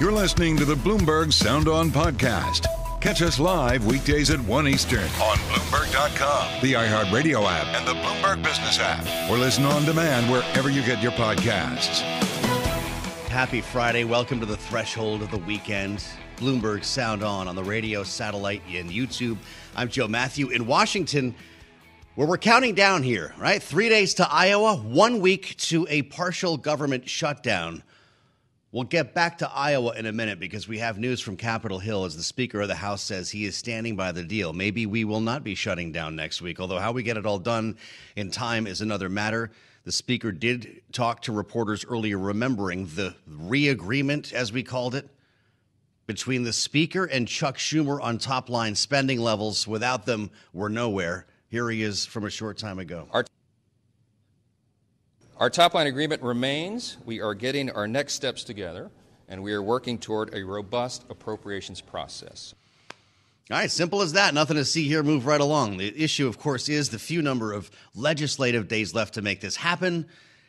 You're listening to the Bloomberg Sound On podcast. Catch us live weekdays at 1 Eastern on Bloomberg.com, the iHeartRadio app, and the Bloomberg Business app. Or listen on demand wherever you get your podcasts. Happy Friday. Welcome to the threshold of the weekend. Bloomberg Sound On the radio, satellite, and YouTube. I'm Joe Mathieu in Washington, where we're counting down here, right? 3 days to Iowa, 1 week to a partial government shutdown. We'll get back to Iowa in a minute because we have news from Capitol Hill as the Speaker of the House says he is standing by the deal. Maybe we will not be shutting down next week, although how we get it all done in time is another matter. The Speaker did talk to reporters earlier, remembering the re-agreement, as we called it, between the Speaker and Chuck Schumer on top-line spending levels. Without them, we're nowhere. Here he is from a short time ago. Our top-line agreement remains. We are getting our next steps together, and we are working toward a robust appropriations process. All right, simple as that. Nothing to see here. Move right along. The issue, of course, is the few number of legislative days left to make this happen.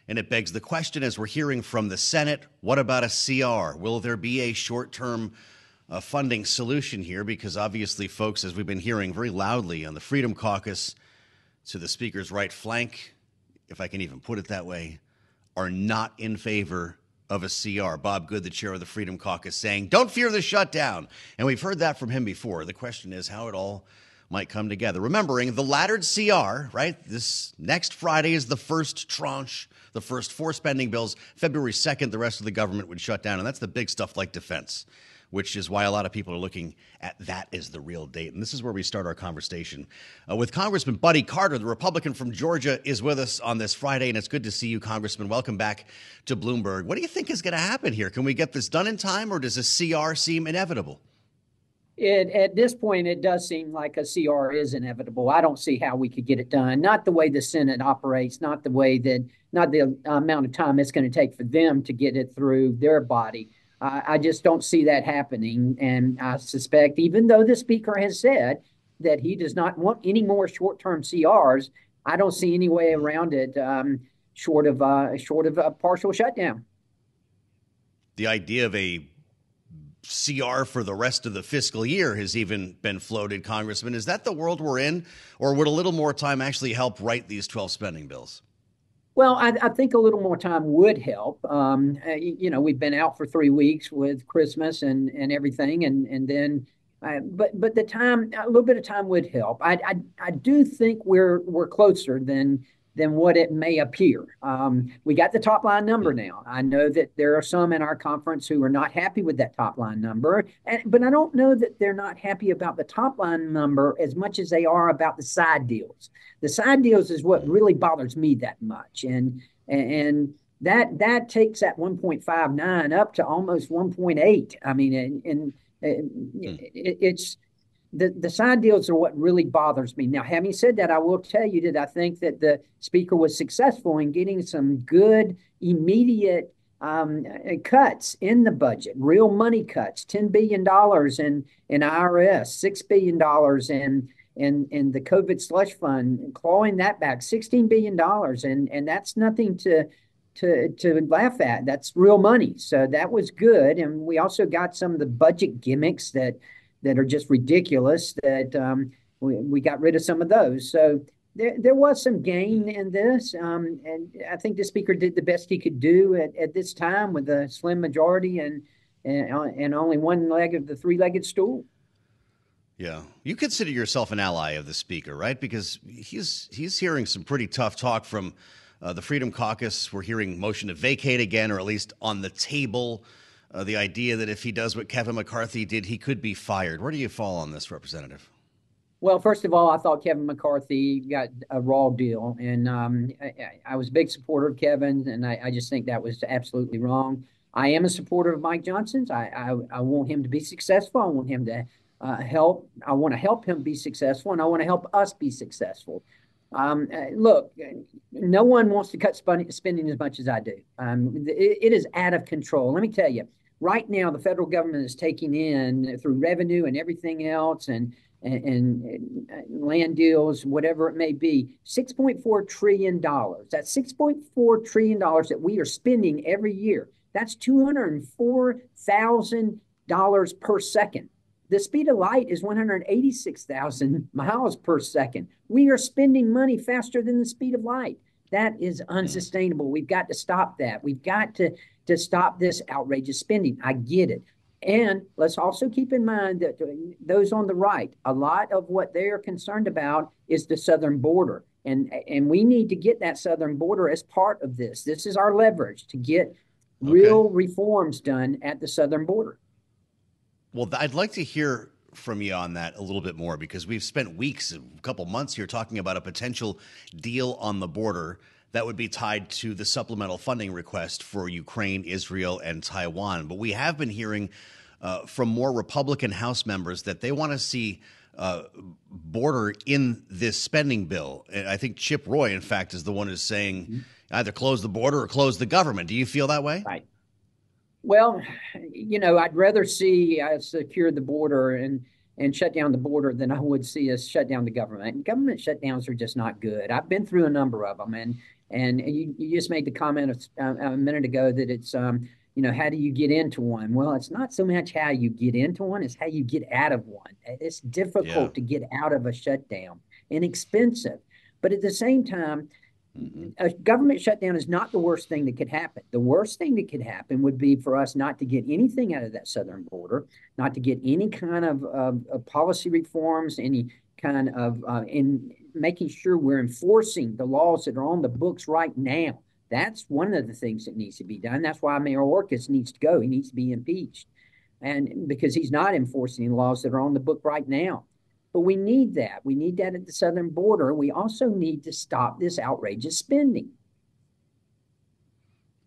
And it begs the question, as we're hearing from the Senate, what about a CR? Will there be a short-term funding solution here? Because obviously, folks, as we've been hearing very loudly on the Freedom Caucus to the Speaker's right flank, if I can even put it that way, are not in favor of a CR. Bob Good, the chair of the Freedom Caucus, saying, don't fear the shutdown. And we've heard that from him before. The question is how it all might come together. Remembering the laddered CR, right? This next Friday is the first tranche, the first 4 spending bills. February 2nd, the rest of the government would shut down. And that's the big stuff like defense, which is why a lot of people are looking at that as the real date. And this is where we start our conversation with Congressman Buddy Carter, the Republican from Georgia, is with us on this Friday. And it's good to see you, Congressman. Welcome back to Bloomberg. What do you think is going to happen here? Can we get this done in time, or does a CR seem inevitable? At this point, it does seem like a CR is inevitable. I don't see how we could get it done. Not the way the Senate operates, not the amount of time it's going to take for them to get it through their body. I just don't see that happening. And I suspect, even though the Speaker has said that he does not want any more short-term CRs, I don't see any way around it short of a partial shutdown. The idea of a CR for the rest of the fiscal year has even been floated, Congressman. Is that the world we're in, or would a little more time actually help write these 12 spending bills? Well, I think a little more time would help. We've been out for 3 weeks with Christmas and everything, and then, but the time, a little bit of time would help. I do think we're closer than what it may appear. We got the top line number now. I know that there are some in our conference who are not happy with that top line number, but I don't know that they're not happy about the top line number as much as they are about the side deals. The side deals is what really bothers me that much, and that takes that 1.59 up to almost 1.8. I mean, it's. The side deals are what really bothers me. Now, having said that, I will tell you that I think that the Speaker was successful in getting some good, immediate cuts in the budget, real money cuts, $10 billion in IRS, $6 billion in the COVID slush fund, clawing that back, $16 billion. And that's nothing to laugh at. That's real money. So that was good. And we also got some of the budget gimmicks that are just ridiculous, that we got rid of some of those. So there was some gain in this. And I think the Speaker did the best he could do at this time with a slim majority and only one leg of the three-legged stool. Yeah. You consider yourself an ally of the Speaker, right? Because he's hearing some pretty tough talk from the Freedom Caucus. We're hearing motion to vacate again, or at least on the table. The idea that if he does what Kevin McCarthy did, he could be fired. Where do you fall on this, Representative? Well, first of all, I thought Kevin McCarthy got a raw deal, and I was a big supporter of Kevin, and I just think that was absolutely wrong. I am a supporter of Mike Johnson's. I want him to be successful. I want him to help. I want to help him be successful, and I want to help us be successful. Look, no one wants to cut spending as much as I do. It is out of control. Let me tell you. Right now, the federal government is taking in, through revenue and everything else, and land deals, whatever it may be, $6.4 trillion. That's $6.4 trillion that we are spending every year. That's $204,000 per second. The speed of light is 186,000 miles per second. We are spending money faster than the speed of light. That is unsustainable. We've got to stop that. We've got to stop this outrageous spending. I get it. And let's also keep in mind that those on the right, a lot of what they are concerned about is the southern border. And we need to get that southern border as part of this. This is our leverage to get real reforms done at the southern border. Well, I'd like to hear from you on that a little bit more, because we've spent weeks, a couple months here, talking about a potential deal on the border that would be tied to the supplemental funding request for Ukraine, Israel, and Taiwan. But we have been hearing from more Republican House members that they want to see border in this spending bill. And I think Chip Roy, in fact, is the one who's saying either close the border or close the government. Do you feel that way? Right. Well, I'd rather see us secure the border and shut down the border than I would see us shut down the government. And government shutdowns are just not good. I've been through a number of them, and you just made the comment a minute ago that it's how do you get into one? Well, it's not so much how you get into one; it's how you get out of one. It's difficult to get out of a shutdown and expensive, but at the same time, a government shutdown is not the worst thing that could happen. The worst thing that could happen would be for us not to get anything out of that southern border, not to get any kind of policy reforms, any kind of in making sure we're enforcing the laws that are on the books right now. That's one of the things that needs to be done. That's why Mayor Orcus needs to go. He needs to be impeached, and because he's not enforcing the laws that are on the book right now. But we need that. We need that at the southern border. We also need to stop this outrageous spending.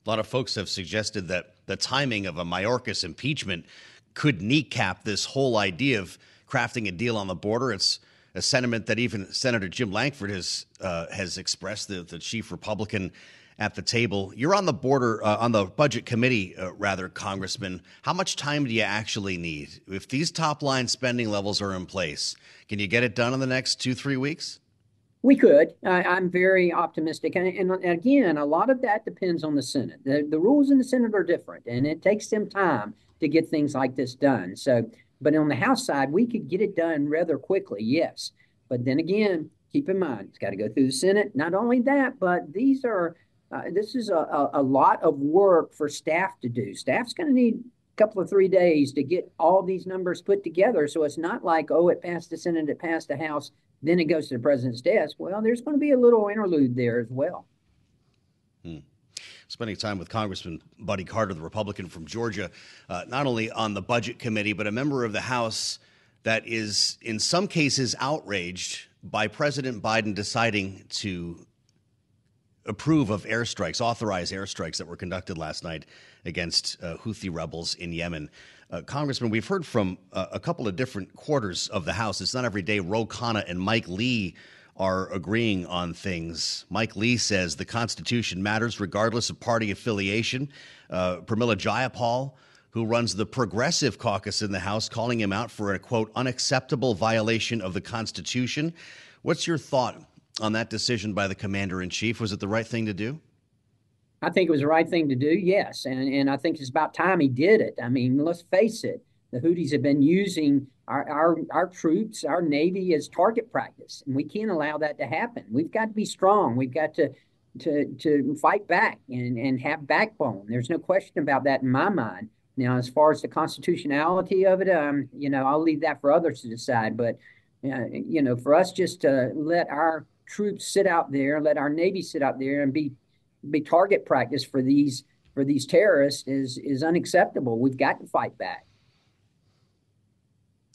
A lot of folks have suggested that the timing of a Mayorkas impeachment could kneecap this whole idea of crafting a deal on the border. It's a sentiment that even Senator Jim Lankford has expressed, the chief Republican at the table. You're on the border, on the budget committee, Congressman. How much time do you actually need? If these top line spending levels are in place, can you get it done in the next 2-3 weeks? We could. I'm very optimistic. And again, a lot of that depends on the Senate. The rules in the Senate are different, and it takes them time to get things like this done. But on the House side, we could get it done rather quickly, yes. But then again, keep in mind, it's got to go through the Senate. Not only that, but this is a lot of work for staff to do. Staff's going to need a couple of 3 days to get all these numbers put together. So it's not like, it passed the Senate, it passed the House, then it goes to the president's desk. Well, there's going to be a little interlude there as well. Spending time with Congressman Buddy Carter, the Republican from Georgia, not only on the budget committee, but a member of the House that is in some cases outraged by President Biden deciding to approve of airstrikes, authorize airstrikes that were conducted last night against Houthi rebels in Yemen. Congressman, we've heard from a couple of different quarters of the House. It's not every day Ro Khanna and Mike Lee are agreeing on things. Mike Lee says the Constitution matters regardless of party affiliation. Pramila Jayapal, who runs the Progressive Caucus in the House, calling him out for a, quote, unacceptable violation of the Constitution. What's your thought on that decision by the commander-in-chief? Was it the right thing to do? I think it was the right thing to do, yes. And I think it's about time he did it. I mean, let's face it. The Houthis have been using our troops, our Navy, as target practice, and we can't allow that to happen. We've got to be strong. We've got to fight back and have backbone. There's no question about that in my mind. Now, as far as the constitutionality of it, I'll leave that for others to decide. But, for us just to let our troops sit out there, let our Navy sit out there and be target practice for these terrorists is unacceptable. We've got to fight back.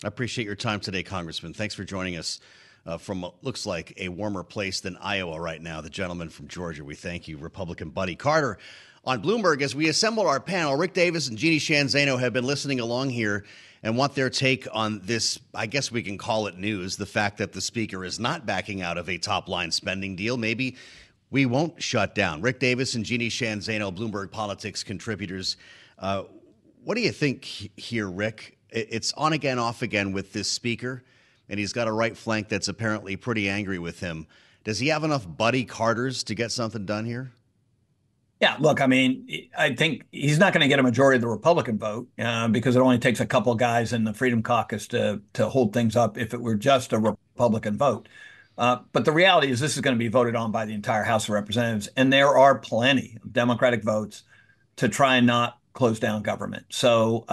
I appreciate your time today, Congressman. Thanks for joining us from what looks like a warmer place than Iowa right now. The gentleman from Georgia, we thank you. Republican Buddy Carter on Bloomberg. As we assemble our panel, Rick Davis and Jeanne Zaino have been listening along here and want their take on this, I guess we can call it news, the fact that the speaker is not backing out of a top-line spending deal. Maybe we won't shut down. Rick Davis and Jeanne Zaino, Bloomberg Politics contributors. What do you think here, Rick? It's on again, off again with this speaker, and he's got a right flank that's apparently pretty angry with him. Does he have enough Buddy Carters to get something done here? Yeah, look, I mean, I think he's not going to get a majority of the Republican vote because it only takes a couple of guys in the Freedom Caucus to hold things up if it were just a Republican vote. But the reality is this is going to be voted on by the entire House of Representatives, and there are plenty of Democratic votes to try and not close down government. So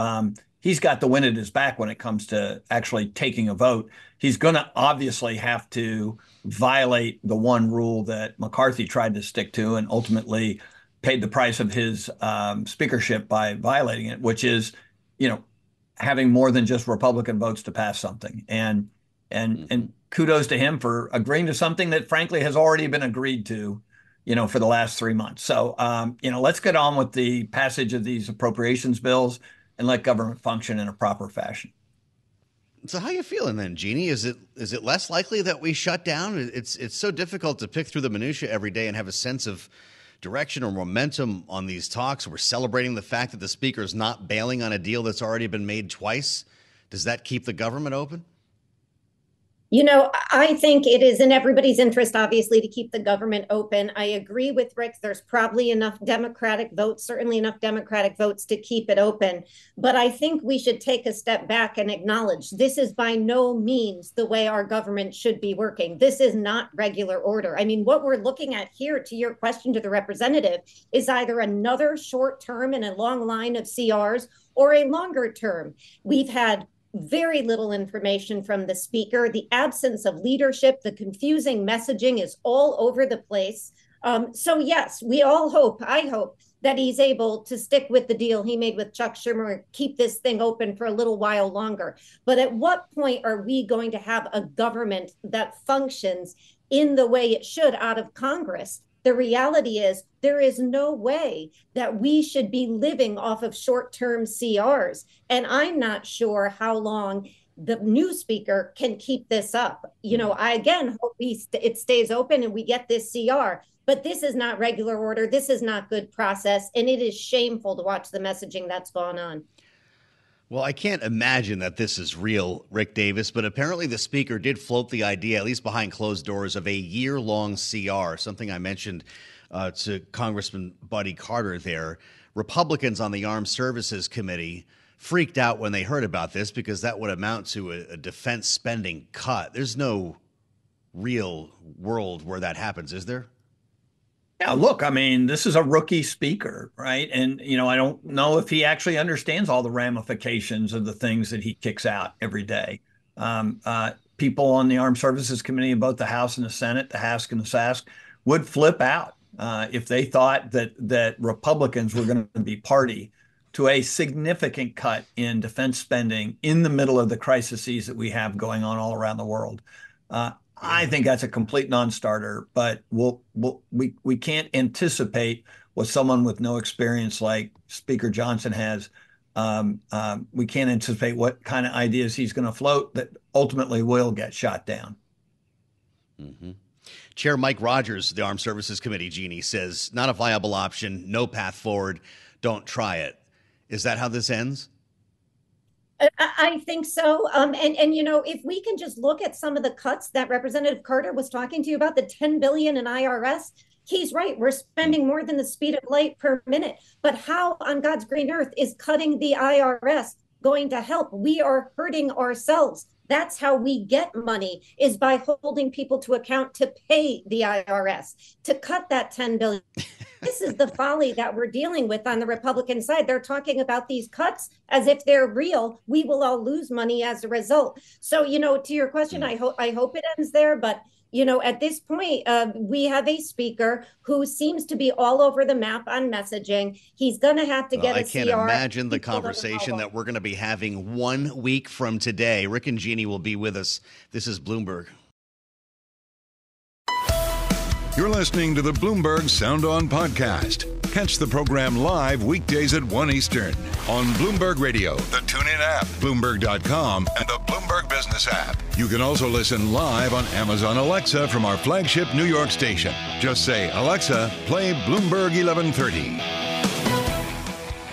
he's got the wind at his back when it comes to actually taking a vote. He's going to obviously have to violate the one rule that McCarthy tried to stick to and ultimately paid the price of his speakership by violating it, which is, having more than just Republican votes to pass something. And kudos to him for agreeing to something that, frankly, has already been agreed to, for the last 3 months. So, let's get on with the passage of these appropriations bills and let government function in a proper fashion. So how you feeling then, Jeanne? Is it less likely that we shut down? It's so difficult to pick through the minutia every day and have a sense of direction or momentum on these talks. We're celebrating the fact that the speaker is not bailing on a deal that's already been made twice. Does that keep the government open? I think it is in everybody's interest, obviously, to keep the government open. I agree with Rick. There's probably enough Democratic votes, certainly enough Democratic votes to keep it open. But I think we should take a step back and acknowledge this is by no means the way our government should be working. This is not regular order. I mean, what we're looking at here, to your question to the representative, is either another short term in a long line of CRs or a longer term. We've had very little information from the speaker. The absence of leadership, the confusing messaging is all over the place. So yes, we all hope, I hope, that he's able to stick with the deal he made with Chuck Schumer and keep this thing open for a little while longer. But at what point are we going to have a government that functions in the way it should out of Congress? The reality is there is no way that we should be living off of short-term CRs. And I'm not sure how long the new speaker can keep this up. I again hope it stays open and we get this CR. But this is not regular order. This is not good process. And it is shameful to watch the messaging that's gone on. Well, I can't imagine that this is real, Rick Davis, but apparently the speaker did float the idea, at least behind closed doors, of a year-long CR, something I mentioned to Congressman Buddy Carter there. Republicans on the Armed Services Committee freaked out when they heard about this because that would amount to a defense spending cut. There's no real world where that happens, is there? Yeah, look, I mean, this is a rookie speaker, right? And, I don't know if he actually understands all the ramifications of the things that he kicks out every day. People on the Armed Services Committee in both the House and the Senate, the HASC and the SASC, would flip out if they thought that Republicans were going to be party to a significant cut in defense spending in the middle of the crises that we have going on all around the world. I think that's a complete non-starter, but we can't anticipate what someone with no experience like Speaker Johnson has. We can't anticipate what kind of ideas he's going to float that ultimately will get shot down. Mm-hmm. Chair Mike Rogers, the Armed Services Committee, Jeanne, says not a viable option, no path forward, don't try it. Is that how this ends? I think so. And if we can just look at some of the cuts that Representative Carter was talking to you about, the $10 billion in IRS, he's right. We're spending more than the speed of light per minute. But how on God's green earth is cutting the IRS going to help? We are hurting ourselves. That's how we get money, is by holding people to account to pay the IRS, to cut that $10 billion. This is the folly that we're dealing with on the Republican side. They're talking about these cuts as if they're real. We will all lose money as a result. So, to your question, I hope it ends there. But, at this point, we have a speaker who seems to be all over the map on messaging. He's going to have to get a CR. I can't imagine the conversation that we're going to be having 1 week from today. Rick and Jeanne will be with us. This is Bloomberg. You're listening to the Bloomberg Sound On podcast. Catch the program live weekdays at 1 Eastern on Bloomberg Radio, the TuneIn app, Bloomberg.com, and the Bloomberg Business app. You can also listen live on Amazon Alexa from our flagship New York station. Just say, Alexa, play Bloomberg 1130.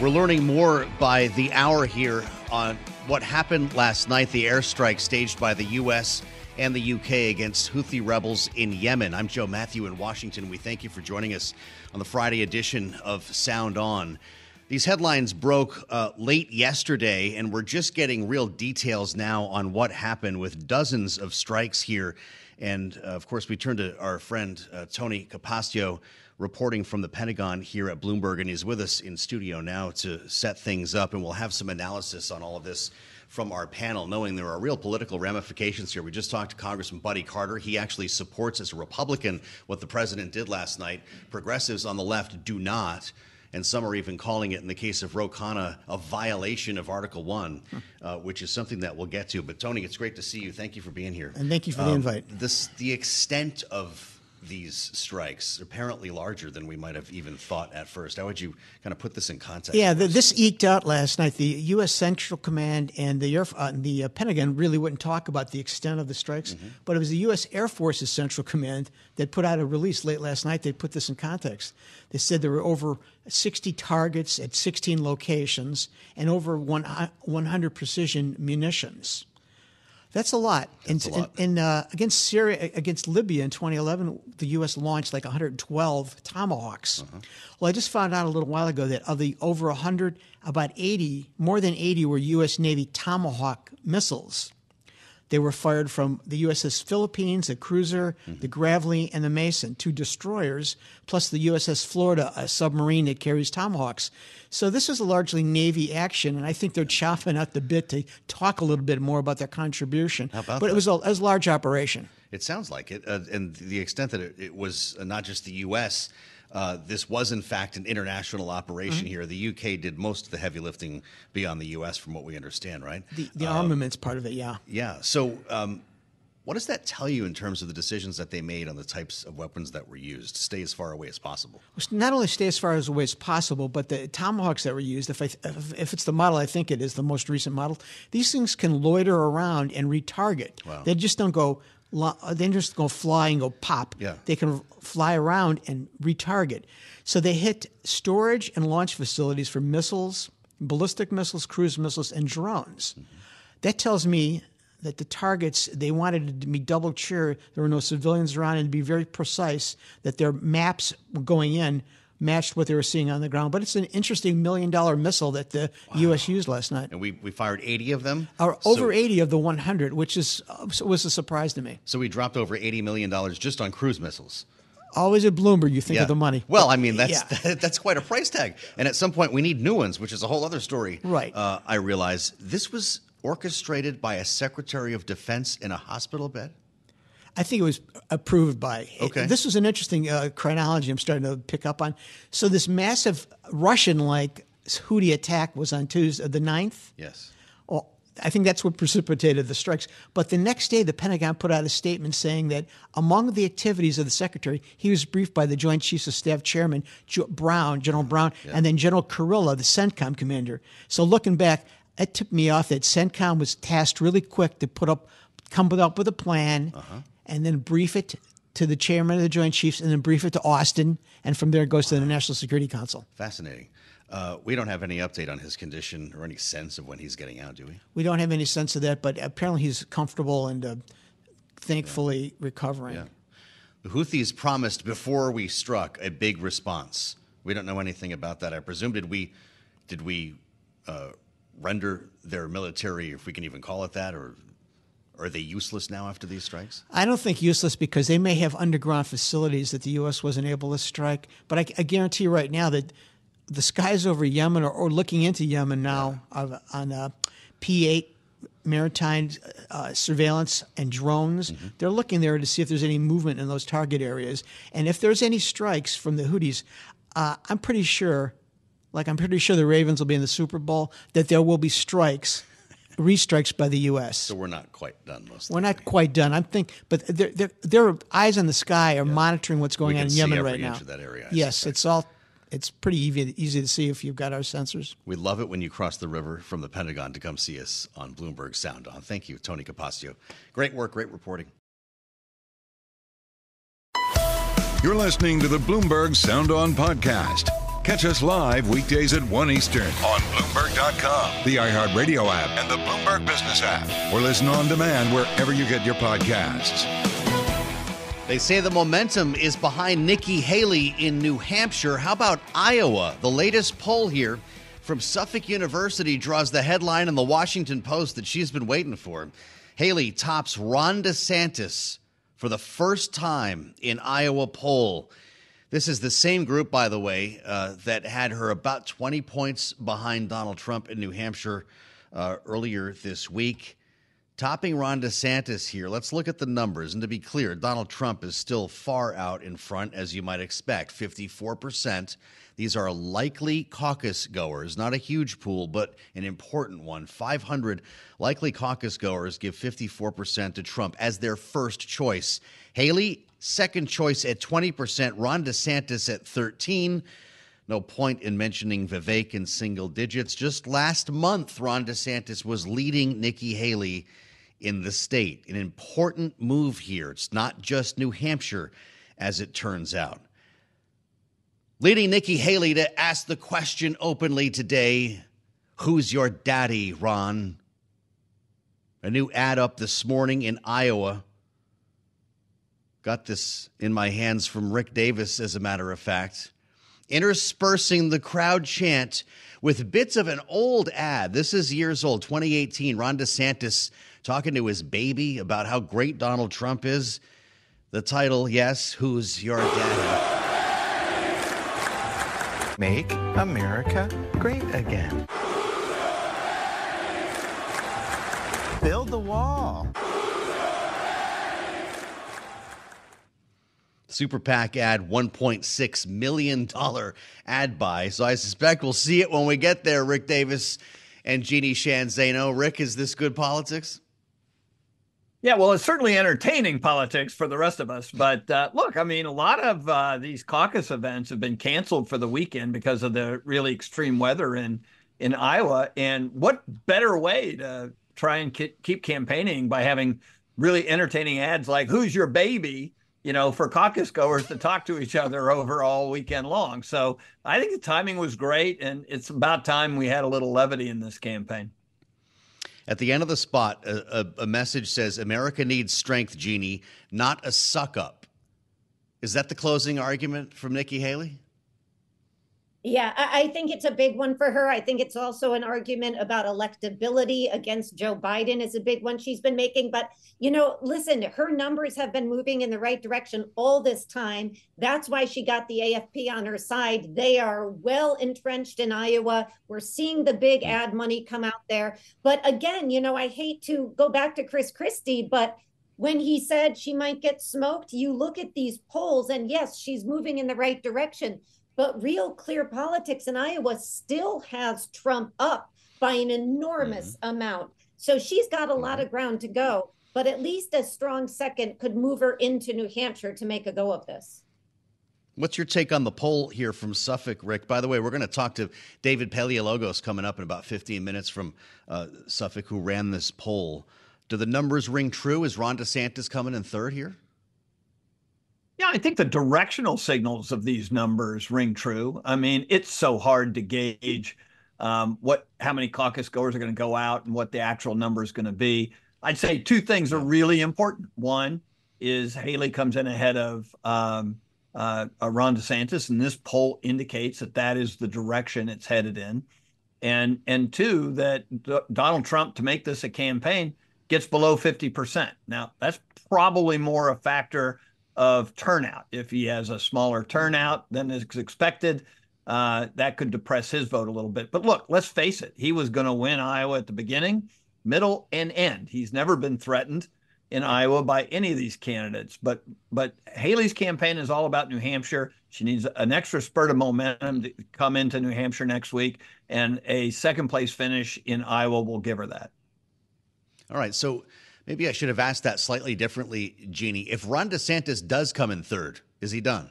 We're learning more by the hour here on what happened last night, the airstrike staged by the U.S. and the UK against Houthi rebels in Yemen. I'm Joe Mathieu in Washington. We thank you for joining us on the Friday edition of Sound On. These headlines broke late yesterday, and we're just getting real details now on what happened with dozens of strikes here. And, of course, we turn to our friend Tony Capaccio, reporting from the Pentagon here at Bloomberg, and he's with us in studio now to set things up. And we'll have some analysis on all of this from our panel, knowing there are real political ramifications here. We just talked to Congressman Buddy Carter. He actually supports, as a Republican, what the president did last night. Progressives on the left do not. And some are even calling it, in the case of Ro Khanna, a violation of Article 1, which is something that we'll get to. But, Tony, it's great to see you. Thank you for being here. And thank you for the invite. The extent of these strikes apparently larger than we might have even thought at first. How would you kind of put this in context? Yeah, this eked out last night. The U.S. Central Command and the Pentagon really wouldn't talk about the extent of the strikes, but it was the U.S. Air Force's Central Command that put out a release late last night. They put this in context. They said there were over 60 targets at 16 locations and over 100 precision munitions. That's a lot. Against Syria, against Libya in 2011, the U.S. launched like 112 Tomahawks. Well, I just found out a little while ago that of the over 100, about 80, more than 80 were U.S. Navy Tomahawk missiles. They were fired from the USS Philippines, the Cruiser, the Gravely, and the Mason, 2 destroyers, plus the USS Florida, a submarine that carries Tomahawks. So this is a largely Navy action, and I think they're chopping at the bit to talk a little bit more about their contribution. How about but that? It was a large operation. It sounds like it. And the extent that it was not just the U.S., this was, in fact, an international operation here. The UK did most of the heavy lifting beyond the U.S., from what we understand, right? The armaments part of it, yeah. Yeah. So what does that tell you in terms of the decisions that they made on the types of weapons that were used to stay as far away as possible? Not only stay as far away as possible, but the Tomahawks that were used, if it's the model I think it is, the most recent model, these things can loiter around and retarget. Wow. They just don't go fly and go pop. Yeah. They can fly around and retarget. So they hit storage and launch facilities for missiles, ballistic missiles, cruise missiles, and drones. That tells me that the targets, they wanted to be double sure there were no civilians around and be very precise that their maps going in matched what they were seeing on the ground. But it's an interesting $1 million missile that the U.S. used last night. And we fired 80 of them? Over 80 of the 100, which was a surprise to me. So we dropped over $80 million just on cruise missiles. Always at Bloomberg, you think of the money. Well, I mean, that's quite a price tag. And at some point, we need new ones, which is a whole other story. Right. I realize this was orchestrated by a Secretary of Defense in a hospital bed? I think it was approved by. Okay. This was an interesting chronology I'm starting to pick up on. So this massive Russian-like Houthi attack was on Tuesday, the 9th. Yes. Well, I think that's what precipitated the strikes. But the next day, the Pentagon put out a statement saying that among the activities of the secretary, he was briefed by the Joint Chiefs of Staff Chairman General Brown, and then General Kurilla, the CENTCOM commander. So looking back, it tipped me off that CENTCOM was tasked really quick to come up with a plan, and then brief it to the chairman of the Joint Chiefs, and then brief it to Austin, and from there it goes to the National Security Council. Fascinating. We don't have any update on his condition or any sense of when he's getting out, do we? We don't have any sense of that, but apparently he's comfortable and thankfully recovering. Yeah. The Houthis promised before we struck a big response. We don't know anything about that. I presume did we render their military, if we can even call it that, or are they useless now after these strikes? I don't think useless because they may have underground facilities that the U.S. wasn't able to strike. But I guarantee you right now that the skies over Yemen or looking into Yemen now on P-8 maritime surveillance and drones, they're looking there to see if there's any movement in those target areas. And if there's any strikes from the Houthis, I'm pretty sure the Ravens will be in the Super Bowl, that there will be restrikes by the U.S. So we're not quite done, most We're not quite done. But their eyes on the sky are monitoring what's going on in Yemen right now. Inch of that area, yes, it's pretty easy to see if you've got our sensors. We love it when you cross the river from the Pentagon to come see us on Bloomberg Sound On. Thank you, Tony Capaccio. Great work, great reporting. You're listening to the Bloomberg Sound On podcast. Catch us live weekdays at 1 Eastern on Bloomberg.com, the iHeartRadio app, and the Bloomberg Business app, or listen on demand wherever you get your podcasts. They say the momentum is behind Nikki Haley in New Hampshire. How about Iowa? The latest poll here from Suffolk University draws the headline in the Washington Post that she's been waiting for. Haley tops Ron DeSantis for the first time in Iowa poll. This is the same group, by the way, that had her about 20 points behind Donald Trump in New Hampshire earlier this week. Topping Ron DeSantis here. Let's look at the numbers. And to be clear, Donald Trump is still far out in front, as you might expect, 54%. These are likely caucus goers, not a huge pool, but an important one. 500 likely caucus goers give 54% to Trump as their first choice. Haley, second choice at 20%. Ron DeSantis at 13%. No point in mentioning Vivek in single digits. Just last month, Ron DeSantis was leading Nikki Haley in the state. An important move here. It's not just New Hampshire, as it turns out. Leading Nikki Haley to ask the question openly today, who's your daddy, Ron? A new ad up this morning in Iowa. Got this in my hands from Rick Davis, as a matter of fact. Interspersing the crowd chant with bits of an old ad. This is years old, 2018. Ron DeSantis talking to his baby about how great Donald Trump is. The title, yes, who's your daddy? Make America great again. Build the wall. Super PAC ad, $1.6 million ad buy. So I suspect we'll see it when we get there, Rick Davis and Jeanne Zaino. Rick, is this good politics? Yeah, well, it's certainly entertaining politics for the rest of us. But look, I mean, a lot of these caucus events have been canceled for the weekend because of the really extreme weather in Iowa. And what better way to try and keep campaigning by having really entertaining ads like "Who's your baby?" For caucus goers to talk to each other over all weekend long. So I think the timing was great, and it's about time we had a little levity in this campaign. At the end of the spot, a message says, America needs strength, Jeanne, not a suck-up. Is that the closing argument from Nikki Haley? Yeah, I think it's a big one for her. I think it's also an argument about electability against Joe Biden is a big one she's been making. But, listen, her numbers have been moving in the right direction all this time. That's why she got the AFP on her side. They are well entrenched in Iowa. We're seeing the big ad money come out there. But again, I hate to go back to Chris Christie, but when he said she might get smoked, you look at these polls and yes, she's moving in the right direction. But Real Clear Politics in Iowa still has Trump up by an enormous amount. So she's got a lot of ground to go, but at least a strong second could move her into New Hampshire to make a go of this. What's your take on the poll here from Suffolk, Rick? By the way, we're going to talk to David Paleologos coming up in about 15 minutes from Suffolk, who ran this poll. Do the numbers ring true? Is Ron DeSantis coming in third here? Yeah, I think the directional signals of these numbers ring true. I mean, it's so hard to gauge how many caucus goers are going to go out and what the actual number is going to be. I'd say two things are really important. One is Haley comes in ahead of Ron DeSantis, and this poll indicates that is the direction it's headed in. And two, that Donald Trump, to make this a campaign, gets below 50%. Now, that's probably more a factor of turnout. If he has a smaller turnout than is expected, that could depress his vote a little bit. But look, let's face it. He was going to win Iowa at the beginning, middle, and end. He's never been threatened in Iowa by any of these candidates. But Haley's campaign is all about New Hampshire. She needs an extra spurt of momentum to come into New Hampshire next week, and a second-place finish in Iowa will give her that. All right, so maybe I should have asked that slightly differently, Jeanne. If Ron DeSantis does come in third, is he done?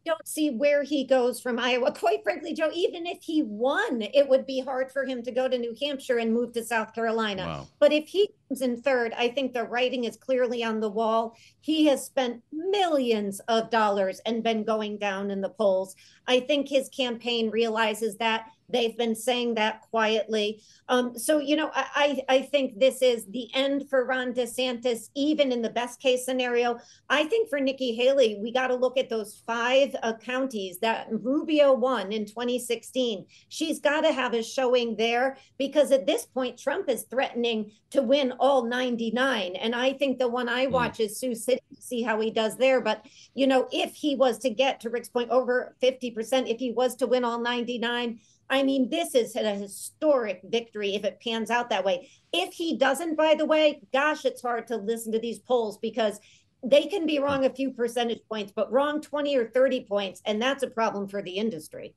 don't see where he goes from Iowa. Quite frankly, Joe, even if he won, it would be hard for him to go to New Hampshire and move to South Carolina. Wow. But if he comes in third, I think the writing is clearly on the wall. He has spent millions of dollars and been going down in the polls. I think his campaign realizes that. They've been saying that quietly. I think this is the end for Ron DeSantis, even in the best case scenario. I think for Nikki Haley, we got to look at those 5 counties that Rubio won in 2016. She's got to have a showing there, because at this point, Trump is threatening to win all 99. And I think the one I watch is Sioux City to see how he does there. But, if he was to get, to Rick's point, over 50%, if he was to win all 99, I mean, this is a historic victory if it pans out that way. If he doesn't, by the way, gosh, it's hard to listen to these polls, because they can be wrong a few percentage points, but wrong 20 or 30 points. And that's a problem for the industry.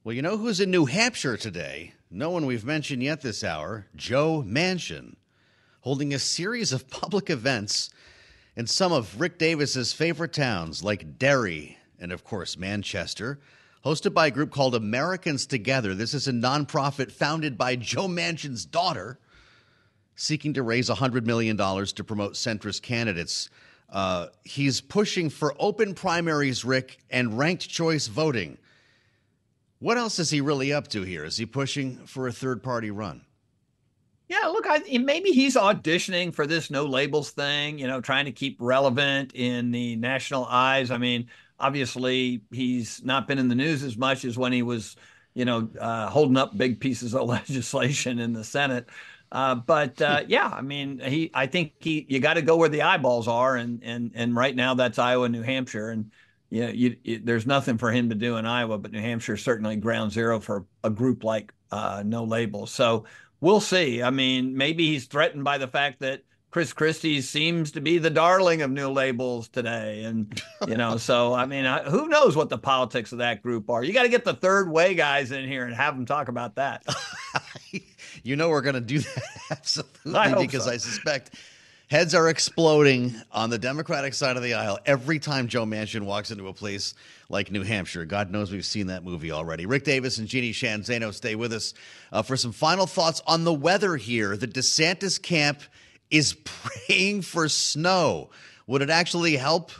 Well, you know who's in New Hampshire today? No one we've mentioned yet this hour, Joe Manchin, holding a series of public events in some of Rick Davis's favorite towns like Derry and, of course, Manchester, hosted by a group called Americans Together. This is a nonprofit founded by Joe Manchin's daughter, seeking to raise $100 million to promote centrist candidates. He's pushing for open primaries, Rick, and ranked choice voting. What else is he really up to here? Is he pushing for a third-party run? Yeah, look, maybe he's auditioning for this no labels thing, trying to keep relevant in the national eyes. I mean, obviously, he's not been in the news as much as when he was, holding up big pieces of legislation in the Senate. Yeah, I mean, I think you got to go where the eyeballs are, and right now that's Iowa and New Hampshire, and there's nothing for him to do in Iowa, but New Hampshire is certainly ground zero for a group like No Labels. So we'll see. I mean, maybe he's threatened by the fact that Chris Christie seems to be the darling of New Labels today. And, so, I mean, who knows what the politics of that group are? You got to get the third way guys in here and have them talk about that. We're going to do that. Absolutely. Because I suspect heads are exploding on the Democratic side of the aisle every time Joe Manchin walks into a place like New Hampshire. God knows we've seen that movie already. Rick Davis and Jeanne, Zaino, stay with us for some final thoughts on the weather here. The DeSantis camp is praying for snow. Would it actually help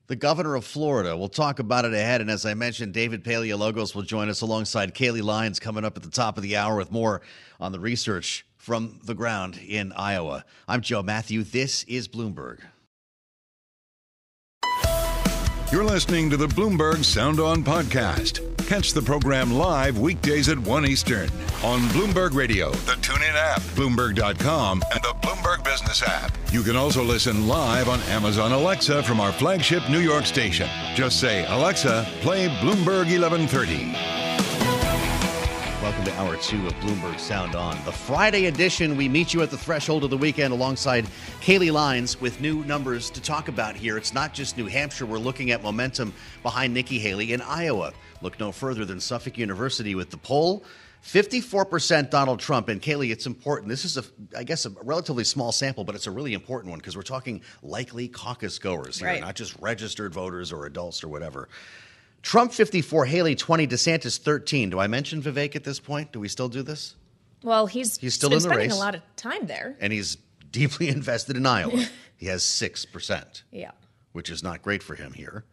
the governor of Florida? We'll talk about it ahead. And as I mentioned, David Paleologos will join us alongside Kailey Leinz coming up at the top of the hour with more on the research from the ground in Iowa. I'm Joe Mathieu. This is Bloomberg. You're listening to the Bloomberg Sound On podcast. Catch the program live weekdays at 1 Eastern on Bloomberg Radio, the TuneIn app, Bloomberg.com, and the Bloomberg Business app. You can also listen live on Amazon Alexa from our flagship New York station. Just say, Alexa, play Bloomberg 1130. Welcome to Hour 2 of Bloomberg Sound On. The Friday edition, we meet you at the threshold of the weekend alongside Kailey Leinz with new numbers to talk about here. It's not just New Hampshire. We're looking at momentum behind Nikki Haley in Iowa. Look no further than Suffolk University with the poll. 54% Donald Trump. And Kailey, it's important. This is, I guess, a relatively small sample, but it's a really important one because we're talking likely caucus goers here, not just registered voters or adults or whatever. Trump 54, Haley 20, DeSantis 13. Do I mention Vivek at this point? Do we still do this? Well, he's still been in the spending race. A lot of time there. And he's deeply invested in Iowa. He has 6%. Yeah. Which is not great for him here.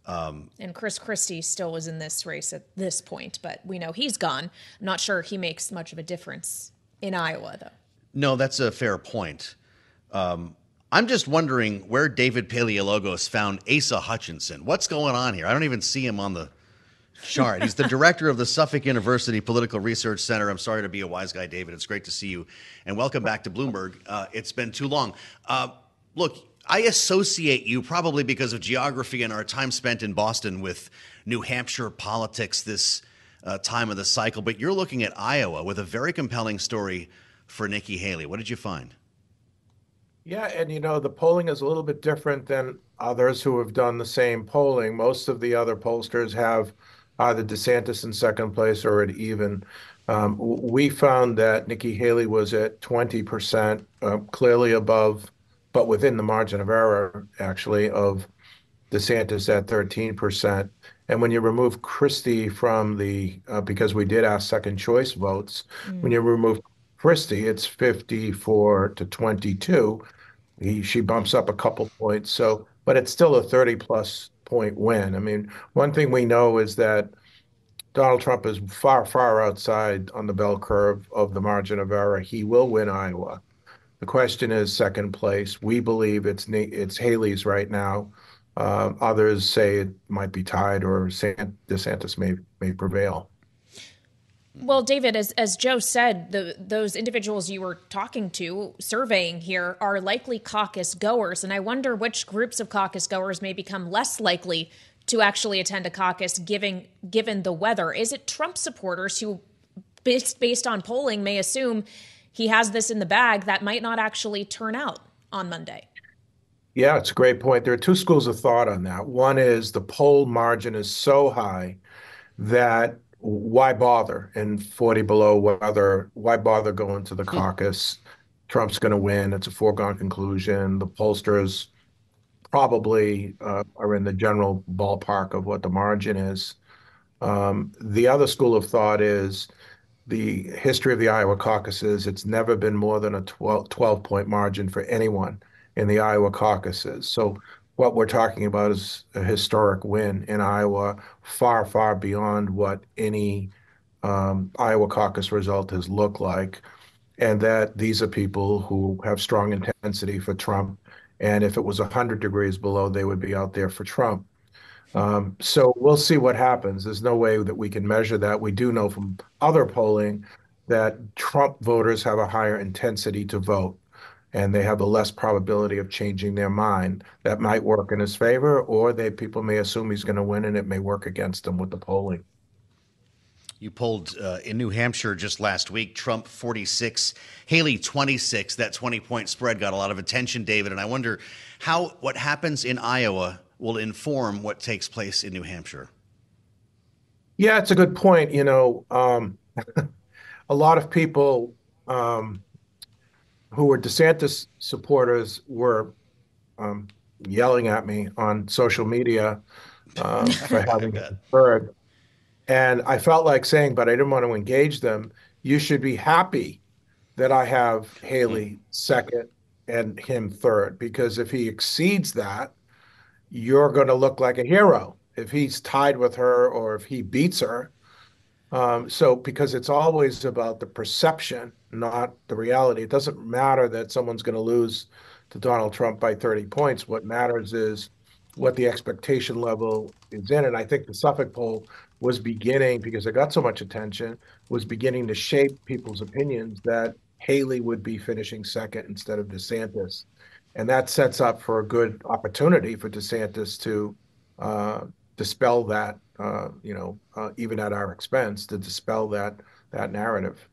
And Chris Christie still was in this race at this point, but we know he's gone. I'm not sure he makes much of a difference in Iowa, though. No, that's a fair point. I'm just wondering where David Paleologos found Asa Hutchinson. What's going on here? I don't even see him on the chart. He's the director of the Suffolk University Political Research Center. I'm sorry to be a wise guy, David. It's great to see you. And welcome back to Bloomberg. It's been too long. Look, I associate you probably because of geography and our time spent in Boston with New Hampshire politics this time of the cycle. But you're looking at Iowa with a very compelling story for Nikki Haley. What did you find? Yeah, and the polling is a little bit different than others who have done the same polling. Most of the other pollsters have either DeSantis in second place or at even. We found that Nikki Haley was at 20%, clearly above, but within the margin of error, actually, of DeSantis at 13%. And when you remove Christie from because we did ask second choice votes, when you remove Christie, it's 54 to 22. She bumps up a couple points. So, but it's still a 30+ point win. I mean, one thing we know is that Donald Trump is far, far outside on the bell curve of the margin of error. He will win Iowa. The question is second place. We believe it's Haley's right now. Others say it might be tied, or DeSantis may prevail. Well, David, as Joe said, those individuals you were talking to, surveying here, are likely caucus goers. And I wonder which groups of caucus goers may become less likely to actually attend a caucus given the weather. Is it Trump supporters who, based on polling, may assume he has this in the bag that might not actually turn out on Monday? Yeah, it's a great point. There are two schools of thought on that. One is the poll margin is so high that why bother in 40 below weather? Why bother going to the caucus? Trump's going to win. It's a foregone conclusion. The pollsters probably are in the general ballpark of what the margin is. The other school of thought is the history of the Iowa caucuses. It's never been more than a 12-point margin for anyone in the Iowa caucuses. So what we're talking about is a historic win in Iowa, far, far beyond what any Iowa caucus result has looked like. And that these are people who have strong intensity for Trump. And if it was 100 degrees below, they would be out there for Trump. So we'll see what happens. There's no way that we can measure that. We do know from other polling that Trump voters have a higher intensity to vote, and they have a less probability of changing their mind. That might work in his favor, or people may assume he's going to win, and it may work against him with the polling. You polled in New Hampshire just last week, Trump 46, Haley 26. That 20-point spread got a lot of attention, David. And I wonder what happens in Iowa will inform what takes place in New Hampshire. Yeah, it's a good point. You know, a lot of people who were DeSantis supporters were yelling at me on social media for having heard. And I felt like saying, but I didn't want to engage them. You should be happy that I have Haley second and him third, because if he exceeds that, you're going to look like a hero if he's tied with her or if he beats her. So because it's always about the perception, not the reality. It doesn't matter that someone's going to lose to Donald Trump by 30 points. What matters is what the expectation level is in. And I think the Suffolk poll was beginning, because it got so much attention, was beginning to shape people's opinions that Haley would be finishing second instead of DeSantis. And that sets up for a good opportunity for DeSantis to dispel that, even at our expense, to dispel that narrative.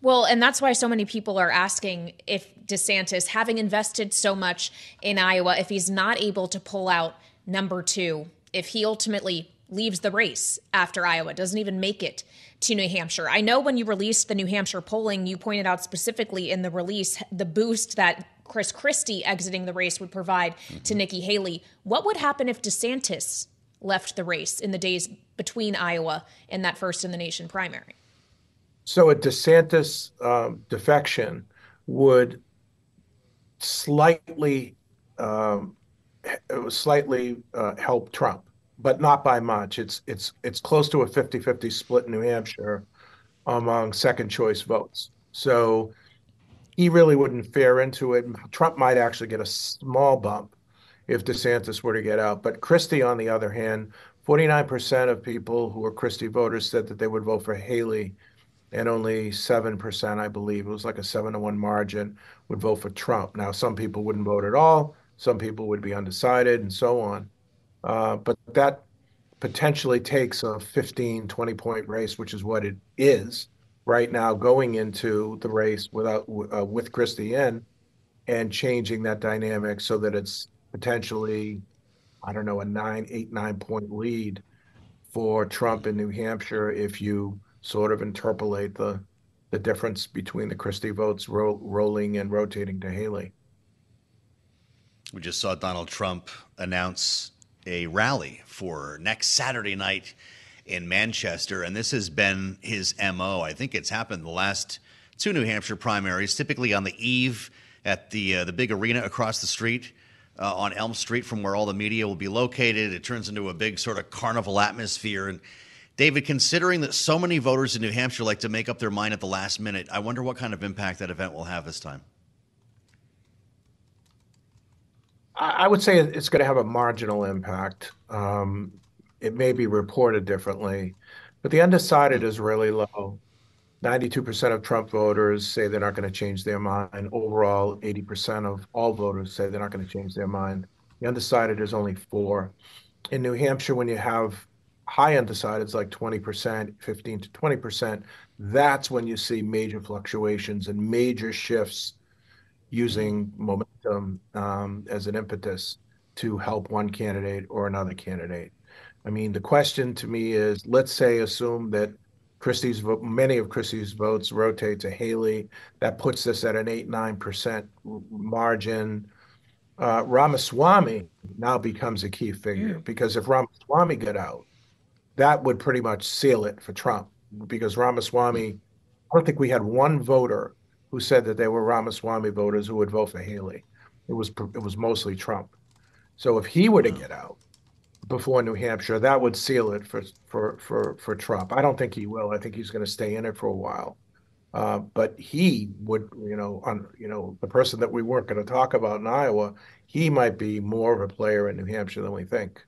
Well, and that's why so many people are asking if DeSantis, having invested so much in Iowa, if he's not able to pull out number two, if he ultimately leaves the race after Iowa, doesn't even make it to New Hampshire. I know when you released the New Hampshire polling, you pointed out specifically in the release the boost that Chris Christie exiting the race would provide to Nikki Haley. What would happen if DeSantis left the race in the days between Iowa and that first in the nation primary? So a DeSantis defection would slightly help Trump, but not by much. It's close to a 50-50 split in New Hampshire among second choice votes. So he really wouldn't fare into it. Trump might actually get a small bump if DeSantis were to get out. But Christie, on the other hand, 49% of people who are Christie voters said that they would vote for Haley, and only 7%, I believe, it was like a 7-1 margin, would vote for Trump. Now, some people wouldn't vote at all. Some people would be undecided and so on. But that potentially takes a 15, 20-point race, which is what it is right now, going into the race with Christie in, and changing that dynamic so that it's potentially, I don't know, a 9 point lead for Trump in New Hampshire if you sort of interpolate the difference between the Christie votes rolling and rotating to Haley. We just saw Donald Trump announce a rally for next Saturday night in Manchester, and this has been his MO. I think it's happened the last two New Hampshire primaries, typically on the eve at the big arena across the street on Elm Street from where all the media will be located. It turns into a big sort of carnival atmosphere. And David, considering that so many voters in New Hampshire like to make up their mind at the last minute, I wonder what kind of impact that event will have this time. I would say it's going to have a marginal impact. It may be reported differently, but the undecided is really low. 92% of Trump voters say they're not going to change their mind. Overall, 80% of all voters say they're not going to change their mind. The undecided is only 4%. In New Hampshire, when you have high undecideds like 20%, 15 to 20%, that's when you see major fluctuations and major shifts using momentum as an impetus to help one candidate or another candidate. I mean, the question to me is, let's say, assume that many of Christie's votes rotate to Haley. That puts us at an 8-9% margin. Ramaswamy now becomes a key figure because if Ramaswamy got out, that would pretty much seal it for Trump, because Ramaswamy, I don't think we had one voter who said that they were Ramaswamy voters who would vote for Haley. It was mostly Trump. So if he were to get out before New Hampshire, that would seal it for Trump. I don't think he will. I think he's going to stay in it for a while. But he would, the person that we weren't going to talk about in Iowa, he might be more of a player in New Hampshire than we think.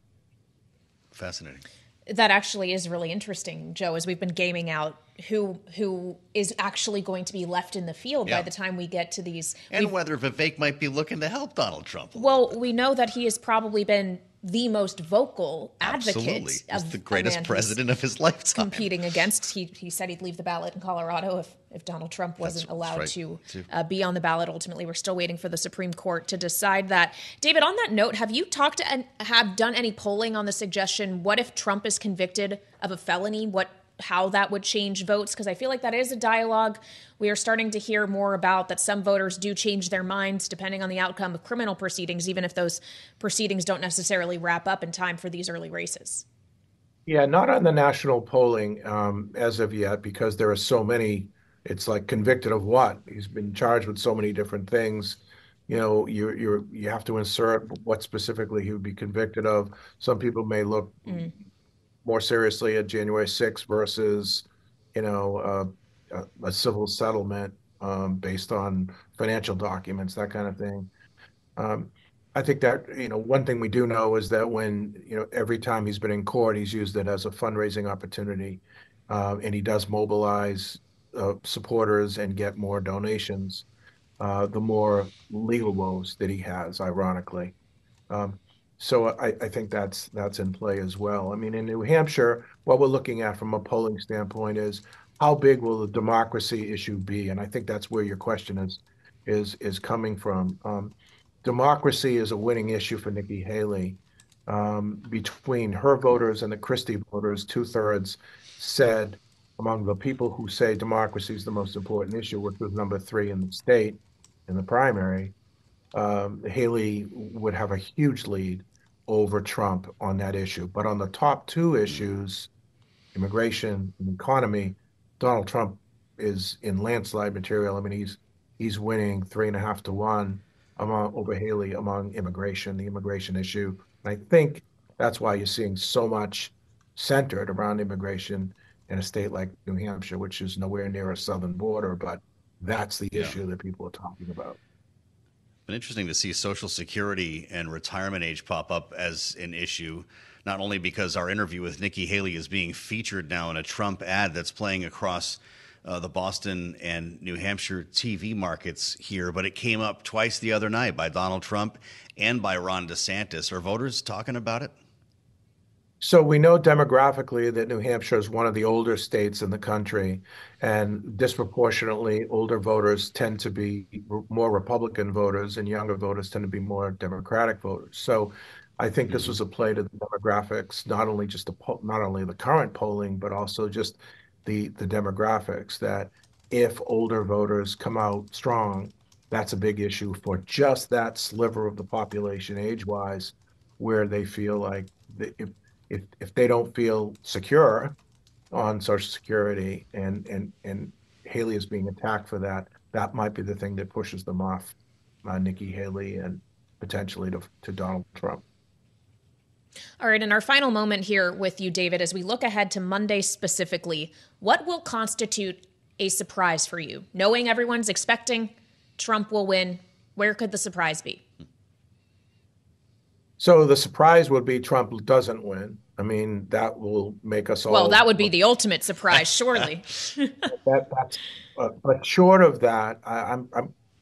Fascinating. That actually is really interesting, Joe, as we've been gaming out who is actually going to be left in the field by the time we get to these. And whether Vivek might be looking to help Donald Trump. Well, we know that he has probably been the most vocal advocate. Absolutely. He's the greatest president of his lifetime. Competing against. He said he'd leave the ballot in Colorado if Donald Trump wasn't allowed to be on the ballot. Ultimately, we're still waiting for the Supreme Court to decide that. David, on that note, have you talked to and have done any polling on the suggestion, what if Trump is convicted of a felony? How that would change votes? Because I feel like that is a dialogue we are starting to hear more about, that some voters do change their minds depending on the outcome of criminal proceedings, even if those proceedings don't necessarily wrap up in time for these early races. Yeah, not on the national polling as of yet, because there are so many. It's like convicted of what? He's been charged with so many different things. You have to insert what specifically he would be convicted of. Some people may look more seriously at January 6th versus, a civil settlement based on financial documents, that kind of thing. I think that, one thing we do know is that when, every time he's been in court, he's used it as a fundraising opportunity, and he does mobilize supporters and get more donations, the more legal woes that he has, ironically. So I think that's in play as well. I mean, in New Hampshire, what we're looking at from a polling standpoint is how big will the democracy issue be? And I think that's where your question is coming from. Democracy is a winning issue for Nikki Haley. Between her voters and the Christie voters, 2/3 said, among the people who say democracy is the most important issue, which was number 3 in the state in the primary, Haley would have a huge lead over Trump on that issue. But on the top 2 issues, immigration and economy, Donald Trump is in landslide material. I mean, he's winning 3.5 to 1 over Haley among the immigration issue. And I think that's why you're seeing so much centered around immigration in a state like New Hampshire, which is nowhere near a southern border, but that's the issue that people are talking about. Been interesting to see Social Security and retirement age pop up as an issue, not only because our interview with Nikki Haley is being featured now in a Trump ad that's playing across the Boston and New Hampshire TV markets here, but it came up twice the other night by Donald Trump and by Ron DeSantis. Are voters talking about it? So we know demographically that New Hampshire is one of the older states in the country, and disproportionately older voters tend to be more Republican voters and younger voters tend to be more Democratic voters. So I think this was a play to the demographics, not only the current polling, but also just the demographics, that if older voters come out strong, that's a big issue for just that sliver of the population age-wise, where they feel like if they don't feel secure on Social Security and Haley is being attacked for that, that might be the thing that pushes them off Nikki Haley and potentially to Donald Trump. All right, in our final moment here with you, David, as we look ahead to Monday specifically, what will constitute a surprise for you? Knowing everyone's expecting Trump will win, where could the surprise be? So the surprise would be Trump doesn't win. I mean, that will make us all... Well, that would be the ultimate surprise, surely. But short of that, I'm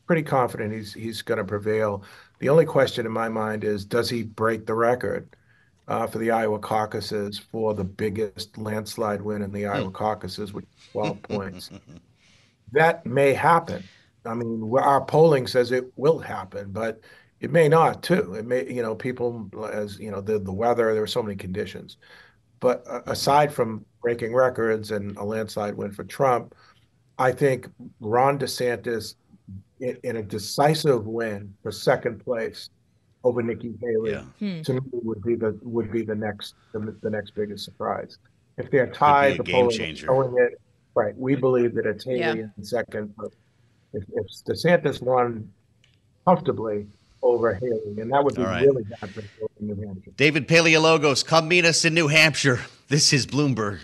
pretty confident he's going to prevail. The only question in my mind is, does he break the record for the Iowa caucuses for the biggest landslide win in the Iowa caucuses, with 12 points? That may happen. I mean, our polling says it will happen, but it may not too. It may, people, as the weather, there are so many conditions. But aside from breaking records and a landslide win for Trump, I think Ron DeSantis in a decisive win for second place over Nikki Haley, to me would be the next biggest surprise. If they're tied, the polling is showing it. Right, we believe that it's Haley in second. But if DeSantis won comfortably over Haley, and that would be really bad for New Hampshire. David Paleologos, come meet us in New Hampshire. This is Bloomberg.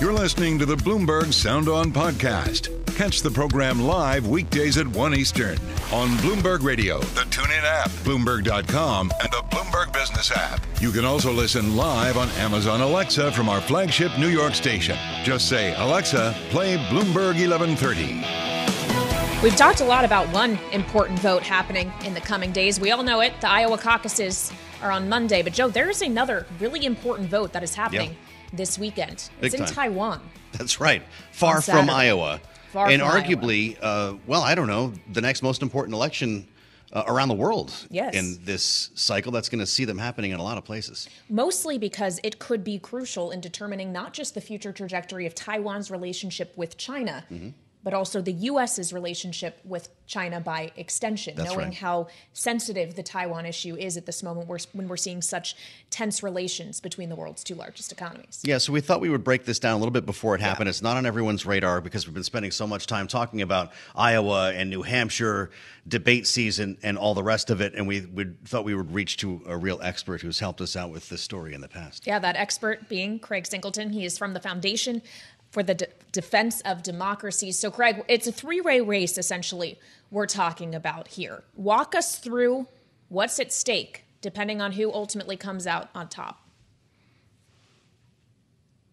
You're listening to the Bloomberg Sound On podcast. Catch the program live weekdays at 1 Eastern on Bloomberg Radio, the TuneIn app, Bloomberg.com, and the Bloomberg Business app. You can also listen live on Amazon Alexa from our flagship New York station. Just say, Alexa, play Bloomberg 1130. We've talked a lot about one important vote happening in the coming days. We all know it. The Iowa caucuses are on Monday. But, Joe, there is another really important vote that is happening this weekend. It's in Taiwan. That's right. Far from Iowa. And arguably, Iowa. I don't know, the next most important election around the world yes. in this cycle. That's going to see them happening in a lot of places. Mostly because it could be crucial in determining not just the future trajectory of Taiwan's relationship with China, but also the U.S.'s relationship with China by extension, knowing how sensitive the Taiwan issue is at this moment when we're seeing such tense relations between the world's two largest economies. Yeah, so we thought we would break this down a little bit before it happened. It's not on everyone's radar because we've been spending so much time talking about Iowa and New Hampshire, debate season, and all the rest of it, and we thought we would reach to a real expert who's helped us out with this story in the past. Yeah, that expert being Craig Singleton. He is from the Foundation for the Defense of Democracy. So, Craig, it's a three-way race, essentially, we're talking about here. Walk us through what's at stake, depending on who ultimately comes out on top.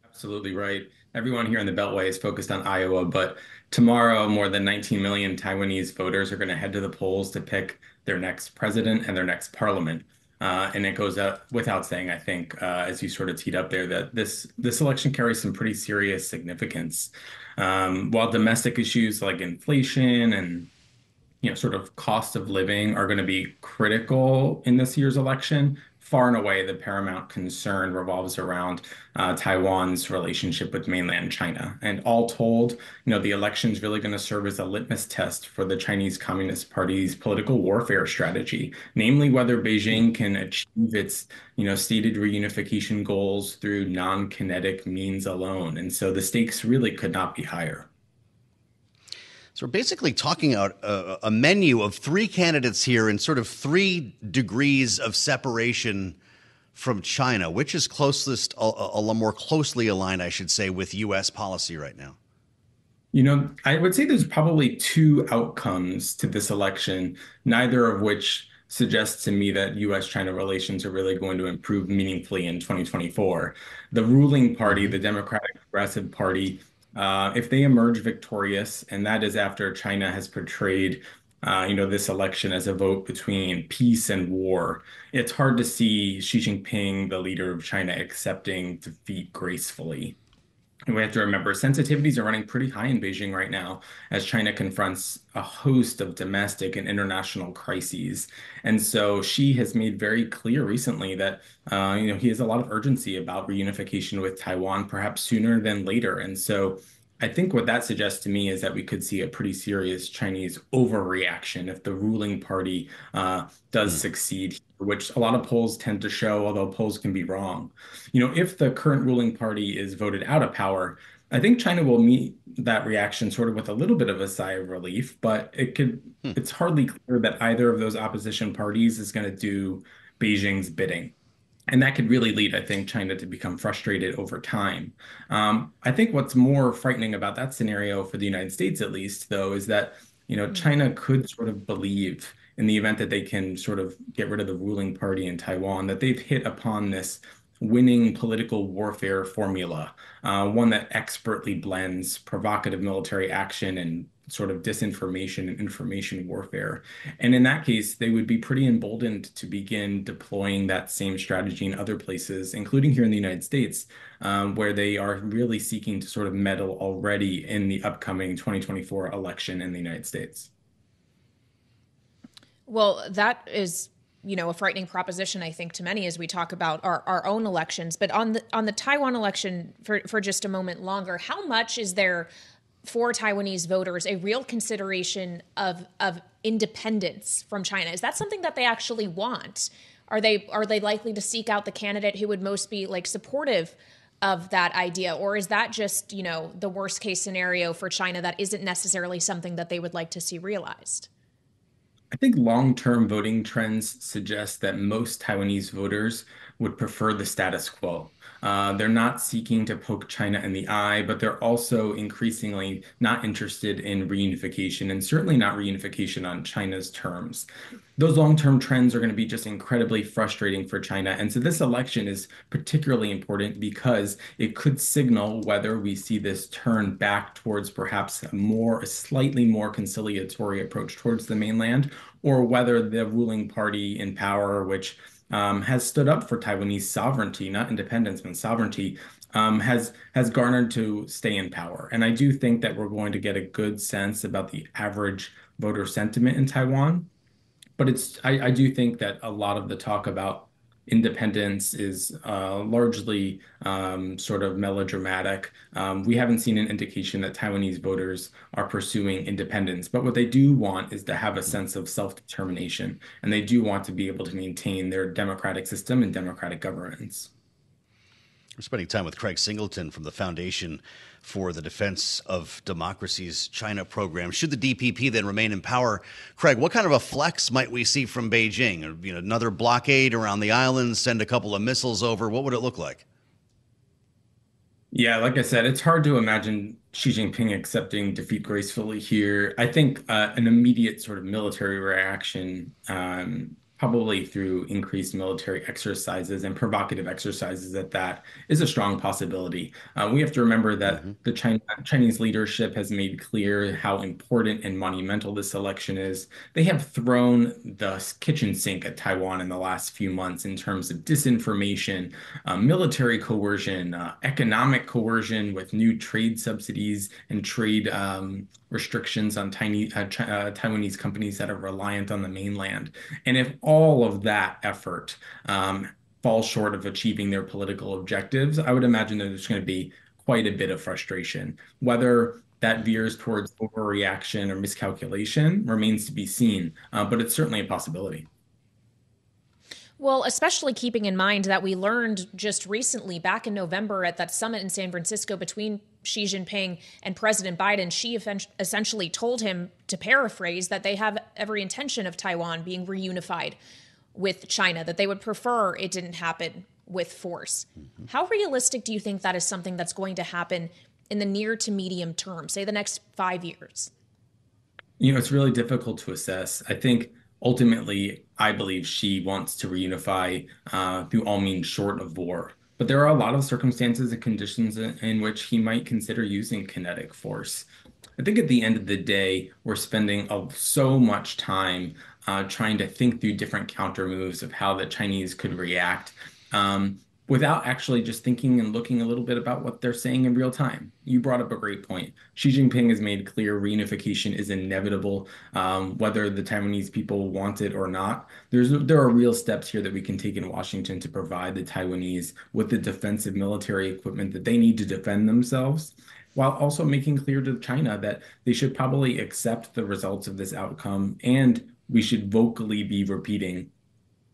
Absolutely right. Everyone here in the Beltway is focused on Iowa, but tomorrow, more than 19 million Taiwanese voters are going to head to the polls to pick their next president and their next parliament. And it goes out without saying, I think, as you sort of teed up there, that this election carries some pretty serious significance. While domestic issues like inflation and sort of cost of living are going to be critical in this year's election, far and away the paramount concern revolves around Taiwan's relationship with mainland China. And all told, the election is really going to serve as a litmus test for the Chinese Communist Party's political warfare strategy, namely whether Beijing can achieve its stated reunification goals through non-kinetic means alone. And so the stakes really could not be higher. So we're basically talking out a menu of three candidates here in sort of 3 degrees of separation from China. Which is closest, a more closely aligned, I should say, with U.S. policy right now? I would say there's probably 2 outcomes to this election, neither of which suggests to me that U.S.-China relations are really going to improve meaningfully in 2024. The ruling party, the Democratic Progressive Party, if they emerge victorious, and that is after China has portrayed, this election as a vote between peace and war, it's hard to see Xi Jinping, the leader of China, accepting defeat gracefully. And we have to remember sensitivities are running pretty high in Beijing right now as China confronts a host of domestic and international crises. And so Xi has made very clear recently that, he has a lot of urgency about reunification with Taiwan, perhaps sooner than later. And so I think what that suggests to me is that we could see a pretty serious Chinese overreaction if the ruling party does succeed, which a lot of polls tend to show, although polls can be wrong. If the current ruling party is voted out of power, I think China will meet that reaction sort of with a little bit of a sigh of relief, but it's hardly clear that either of those opposition parties is going to do Beijing's bidding. And that could really lead, I think, China to become frustrated over time. I think what's more frightening about that scenario for the United States, at least, though, is that, China could sort of believe in the event that they can sort of get rid of the ruling party in Taiwan, that they've hit upon this winning political warfare formula, one that expertly blends provocative military action and sort of disinformation and information warfare. And in that case, they would be pretty emboldened to begin deploying that same strategy in other places, including here in the United States, where they are really seeking to sort of meddle already in the upcoming 2024 election in the United States. Well, that is, a frightening proposition, I think, to many as we talk about our own elections. But on the Taiwan election, for just a moment longer, how much is there for Taiwanese voters a real consideration of independence from China? Is that something that they actually want? Are they likely to seek out the candidate who would most be supportive of that idea? Or is that just, the worst case scenario for China that isn't necessarily something that they would like to see realized? I think long-term voting trends suggest that most Taiwanese voters would prefer the status quo. They're not seeking to poke China in the eye, but they're also increasingly not interested in reunification, and certainly not reunification on China's terms. Those long-term trends are going to be just incredibly frustrating for China. And so this election is particularly important because it could signal whether we see this turn back towards perhaps a slightly more conciliatory approach towards the mainland, or whether the ruling party in power, which has stood up for Taiwanese sovereignty, not independence, but sovereignty, has garnered to stay in power. And I do think that we're going to get a good sense about the average voter sentiment in Taiwan. But I do think that a lot of the talk about independence is largely sort of melodramatic. We haven't seen an indication that Taiwanese voters are pursuing independence, but what they do want is to have a sense of self-determination, and they do want to be able to maintain their democratic system and democratic governance. We're spending time with Craig Singleton from the Foundation for the Defense of Democracy's China program. Should the DPP then remain in power, Craig, what kind of a flex might we see from Beijing? Another blockade around the islands, send a couple of missiles over. What would it look like? Yeah, like I said, it's hard to imagine Xi Jinping accepting defeat gracefully here. I think an immediate sort of military reaction, probably through increased military exercises and provocative exercises at that, is a strong possibility. We have to remember that the Chinese leadership has made clear how important and monumental this election is. They have thrown the kitchen sink at Taiwan in the last few months in terms of disinformation, military coercion, economic coercion with new trade subsidies and trade restrictions on Taiwanese companies that are reliant on the mainland. And if all of that effort falls short of achieving their political objectives, I would imagine that there's going to be quite a bit of frustration. Whether that veers towards overreaction or miscalculation remains to be seen, but it's certainly a possibility. Well, especially keeping in mind that we learned just recently, back in November at that summit in San Francisco between Xi Jinping and President Biden, Xi essentially told him, to paraphrase, that they have every intention of Taiwan being reunified with China, that they would prefer it didn't happen with force. How realistic do you think that is something that's going to happen in the near to medium term, say the next 5 years? It's really difficult to assess. I think ultimately, I believe Xi wants to reunify through all means short of war. But there are a lot of circumstances and conditions in which he might consider using kinetic force. I think at the end of the day, we're spending so much time trying to think through different counter moves of how the Chinese could react without actually just thinking and looking a little bit about what they're saying in real time. You brought up a great point. Xi Jinping has made clear reunification is inevitable, whether the Taiwanese people want it or not. There are real steps here that we can take in Washington to provide the Taiwanese with the defensive military equipment that they need to defend themselves. while also making clear to China that they should probably accept the results of this outcome, and we should vocally be repeating.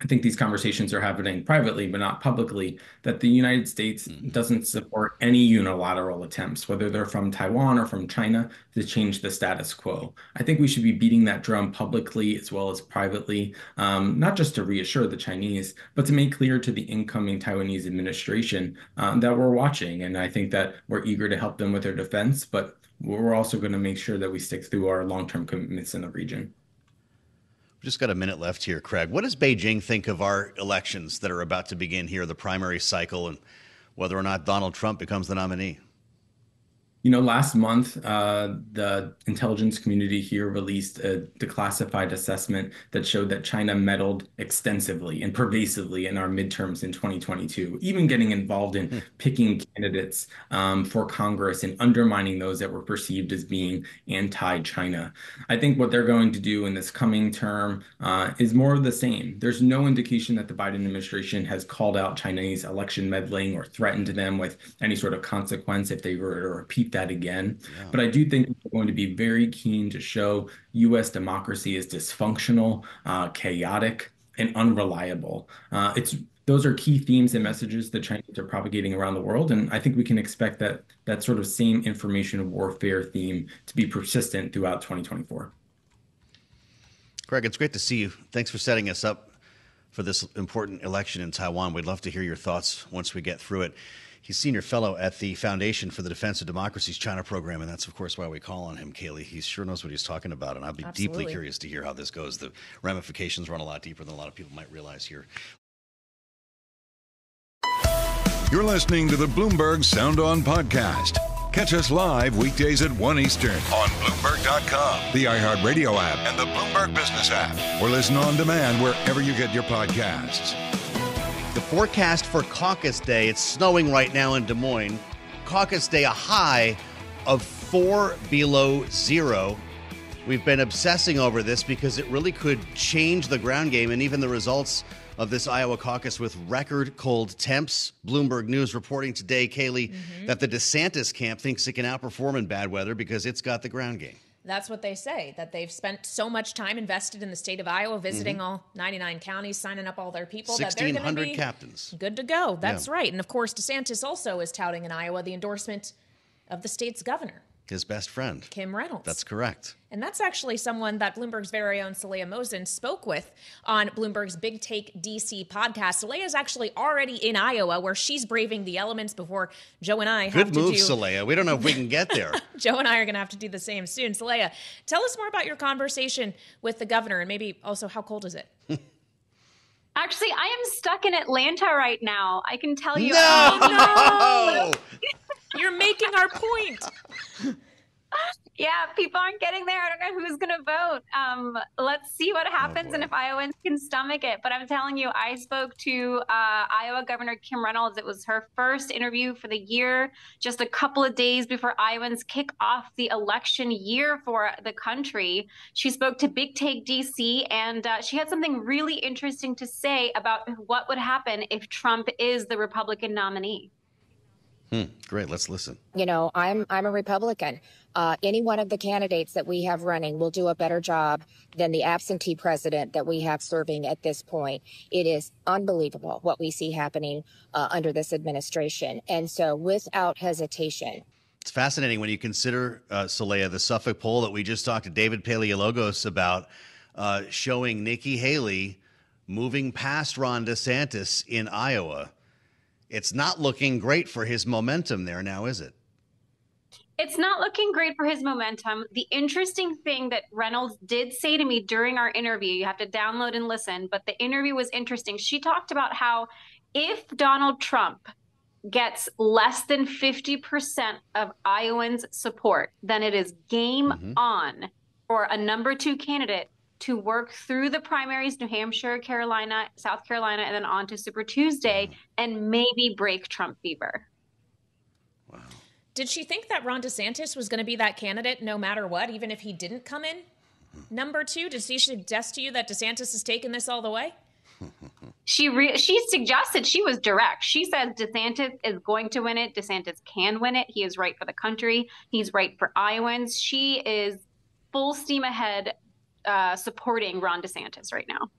I think these conversations are happening privately, but not publicly, that the United States doesn't support any unilateral attempts, whether they're from Taiwan or from China, to change the status quo. I think we should be beating that drum publicly as well as privately, not just to reassure the Chinese, but to make clear to the incoming Taiwanese administration that we're watching. And I think that we're eager to help them with their defense, but we're also going to make sure that we stick through our long-term commitments in the region. We've just got a minute left here, Craig. What does Beijing think of our elections that are about to begin here, the primary cycle, and whether or not Donald Trump becomes the nominee? Last month, the intelligence community here released a declassified assessment that showed that China meddled extensively and pervasively in our midterms in 2022, even getting involved in picking candidates for Congress and undermining those that were perceived as being anti-China. I think what they're going to do in this coming term is more of the same. There's no indication that the Biden administration has called out Chinese election meddling or threatened them with any sort of consequence if they were to repeat that again. Yeah. But I do think we're going to be very keen to show U.S. democracy is dysfunctional, chaotic, and unreliable. Those are key themes and messages that Chinese are propagating around the world. And I think we can expect that sort of same information warfare theme to be persistent throughout 2024. Craig, it's great to see you. Thanks for setting us up for this important election in Taiwan. We'd love to hear your thoughts once we get through it. He's senior fellow at the Foundation for the Defense of Democracy's China program, and that's, of course, why we call on him, Kailey. He sure knows what he's talking about, and I'd be deeply curious to hear how this goes. The ramifications run a lot deeper than a lot of people might realize here. You're listening to the Bloomberg Sound On podcast. Catch us live weekdays at 1 Eastern on Bloomberg.com, the iHeartRadio app, and the Bloomberg Business app, or listen on demand wherever you get your podcasts. The forecast for Caucus Day, it's snowing right now in Des Moines. Caucus Day, a high of 4 below zero. We've been obsessing over this because it really could change the ground game and even the results of this Iowa caucus with record cold temps. Bloomberg News reporting today, Kailey, that the DeSantis camp thinks it can outperform in bad weather because it's got the ground game. That's what they say, that they've spent so much time invested in the state of Iowa, visiting all 99 counties, signing up all their people. 1,600 captains. Good to go. That's right. And, of course, DeSantis also is touting in Iowa the endorsement of the state's governor. His best friend. Kim Reynolds. That's correct. And that's actually someone that Bloomberg's very own Saleha Mosin spoke with on Bloomberg's Big Take DC podcast. Saleha is actually already in Iowa, where she's braving the elements before Joe and I have to do... Good move, Saleha. We don't know if we can get there. Joe and I are going to have to do the same soon. Saleha, tell us more about your conversation with the governor, and maybe also how cold is it? Actually, I am stuck in Atlanta right now. I can tell you. No! You're making our point. Yeah, people aren't getting there. I don't know who's going to vote. Let's see what happens and if Iowans can stomach it. But I'm telling you, I spoke to Iowa Governor Kim Reynolds. It was her first interview for the year, just a couple of days before Iowans kick off the election year for the country. She spoke to Big Take DC, and she had something really interesting to say about what would happen if Trump is the Republican nominee. Great. Let's listen. You know, I'm a Republican. Any one of the candidates that we have running will do a better job than the absentee president that we have serving at this point. It is unbelievable what we see happening under this administration. And so without hesitation. It's fascinating when you consider, Saleha, the Suffolk poll that we just talked to David Paleologos about, showing Nikki Haley moving past Ron DeSantis in Iowa. It's not looking great for his momentum there now, is it? It's not looking great for his momentum. The interesting thing that Reynolds did say to me during our interview, you have to download and listen, but the interview was interesting. She talked about how if Donald Trump gets less than 50% of Iowans' support, then it is game on for a number 2 candidate to work through the primaries, New Hampshire, Carolina, South Carolina, and then on to Super Tuesday and maybe break Trump fever. Wow. Did she think that Ron DeSantis was going to be that candidate no matter what, even if he didn't come in number 2? Did she suggest to you that DeSantis has taken this all the way? She suggested, she was direct. She says DeSantis is going to win it. DeSantis can win it. He is right for the country. He's right for Iowans. She is full steam ahead supporting Ron DeSantis right now.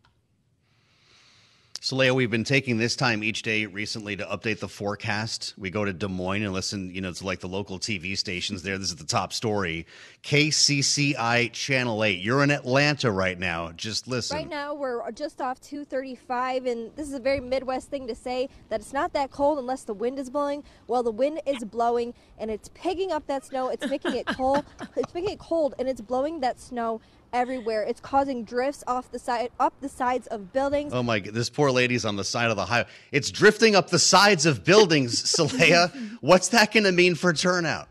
So, Leah, we've been taking this time each day recently to update the forecast. We go to Des Moines and listen, to like the local TV stations there. This is the top story. KCCI Channel 8. You're in Atlanta right now. Just listen. Right now, we're just off 235, and this is a very Midwest thing to say, that it's not that cold unless the wind is blowing. Well, the wind is blowing, and it's picking up that snow. It's making it cold. It's making it cold, and it's blowing that snow everywhere. It's causing drifts up the sides of buildings. Oh my God, this poor lady's on the side of the highway. It's drifting up the sides of buildings, Saleha. What's that going to mean for turnout?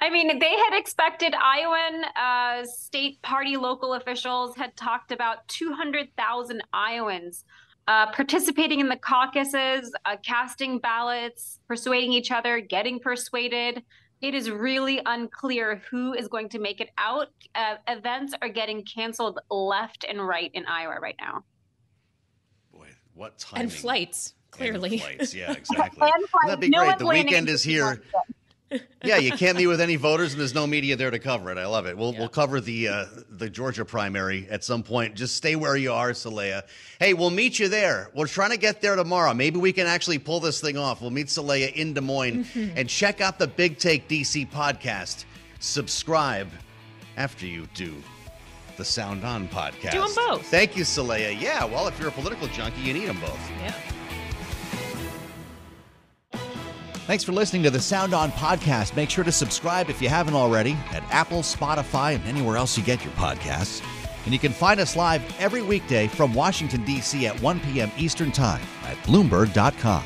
I mean, they had expected, Iowan state party local officials had talked about 200,000 Iowans participating in the caucuses, casting ballots, persuading each other, getting persuaded. It is really unclear who is going to make it out. Events are getting canceled left and right in Iowa right now. Boy, what timing. And flights, clearly. And flights, yeah, exactly. That'd be great. The weekend is here. Yeah, you can't meet with any voters, and there's no media there to cover it. I love it. We'll cover the Georgia primary at some point. Just stay where you are, Saleha. Hey, we'll meet you there. We're trying to get there tomorrow. Maybe we can actually pull this thing off. We'll meet Saleha in Des Moines. And check out the Big Take DC podcast. Subscribe after you do the Sound On podcast. Do them both. Thank you, Saleha. Yeah, well, if you're a political junkie, you need them both. Yeah. Thanks for listening to the Sound On podcast. Make sure to subscribe if you haven't already at Apple, Spotify, and anywhere else you get your podcasts. And you can find us live every weekday from Washington, D.C. at 1 p.m. Eastern Time at Bloomberg.com.